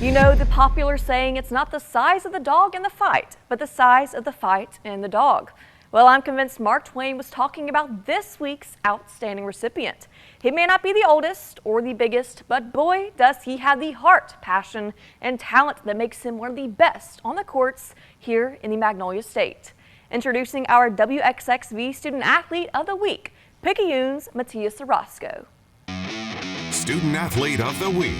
You know the popular saying, it's not the size of the dog in the fight, but the size of the fight in the dog. Well, I'm convinced Mark Twain was talking about this week's outstanding recipient. He may not be the oldest or the biggest, but boy, does he have the heart, passion, and talent that makes him one of the best on the courts here in the Magnolia State. Introducing our WXXV Student Athlete of the Week, Picayune's Matias Orozco. Student Athlete of the Week,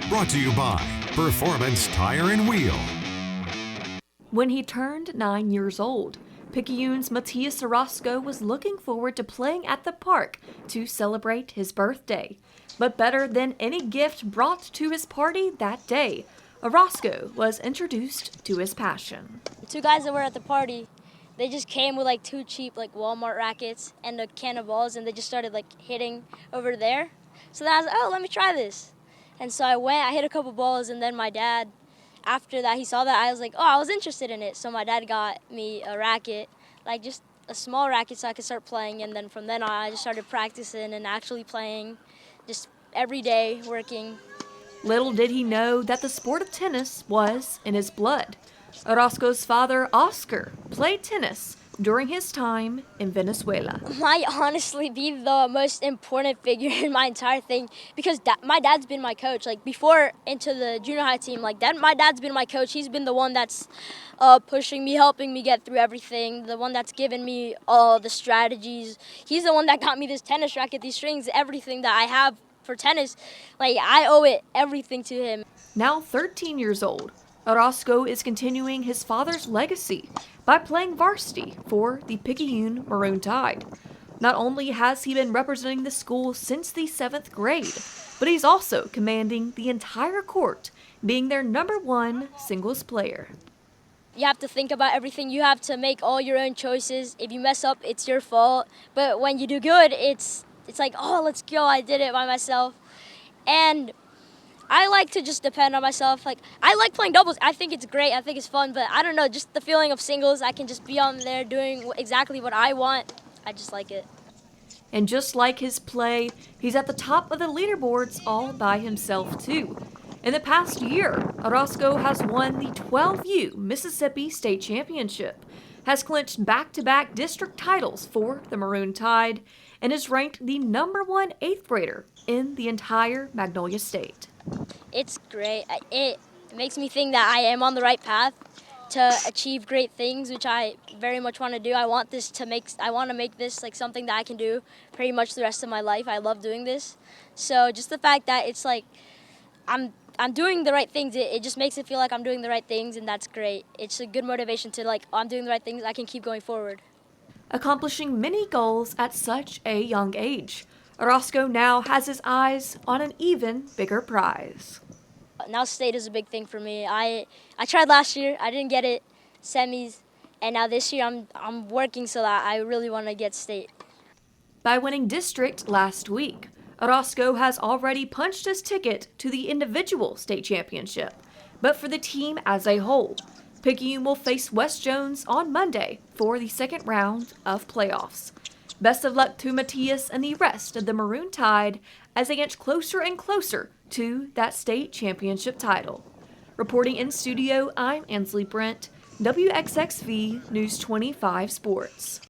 brought to you by Performance Tire and Wheel. When he turned 9 years old, Picayune's Matias Orozco was looking forward to playing at the park to celebrate his birthday. But better than any gift brought to his party that day, Orozco was introduced to his passion. The two guys that were at the party, they just came with like two cheap Walmart rackets and a can of balls, and they just started hitting over there. So then I was like, oh, let me try this. And so I hit a couple balls, and then my dad, after that, he saw that. I was like, oh, I was interested in it. So my dad got me a racket, just a small racket so I could start playing. And then from then on, I just started practicing and actually playing just every day, working. Little did he know that the sport of tennis was in his blood. Orozco's father, Oscar, played tennis during his time in Venezuela. Might honestly be the most important figure in my entire thing because my dad's been my coach. Before into the junior high team, my dad's been my coach. He's been the one that's pushing me, helping me get through everything, the one that's given me all the strategies. He's the one that got me this tennis racket, these strings, everything that I have for tennis. I owe it everything to him. Now 13 years old, Orozco is continuing his father's legacy by playing varsity for the Picayune Maroon Tide. Not only has he been representing the school since the 7th grade, but he's also commanding the entire court, being their #1 singles player. You have to think about everything. You have to make all your own choices. If you mess up, it's your fault. But when you do good, it's like, oh, let's go, I did it by myself. And I like to just depend on myself. I like playing doubles. I think it's great. I think it's fun. But I don't know, just the feeling of singles, I can just be on there doing exactly what I want. I just like it. And just like his play, he's at the top of the leaderboards all by himself, too. In the past year, Orozco has won the 12U Mississippi State Championship, has clinched back-to-back district titles for the Maroon Tide, and is ranked the #1 8th grader in the entire Magnolia State. It's great. It makes me think that I am on the right path to achieve great things, which I very much want to do. I want to make this something that I can do pretty much the rest of my life. I love doing this. So just the fact that it's I'm doing the right things, it just makes it feel like I'm doing the right things, and that's great. It's a good motivation to I'm doing the right things, I can keep going forward. Accomplishing many goals at such a young age, Orozco now has his eyes on an even bigger prize. Now state is a big thing for me. I tried last year, I didn't get it, semis, and now this year I'm working so that I really want to get state. By winning district last week, Orozco has already punched his ticket to the individual state championship. But for the team as a whole, Picayune will face West Jones on Monday for the second round of playoffs. Best of luck to Matias and the rest of the Maroon Tide as they inch closer and closer to that state championship title. Reporting in studio, I'm Ansley Brent, WXXV News 25 Sports.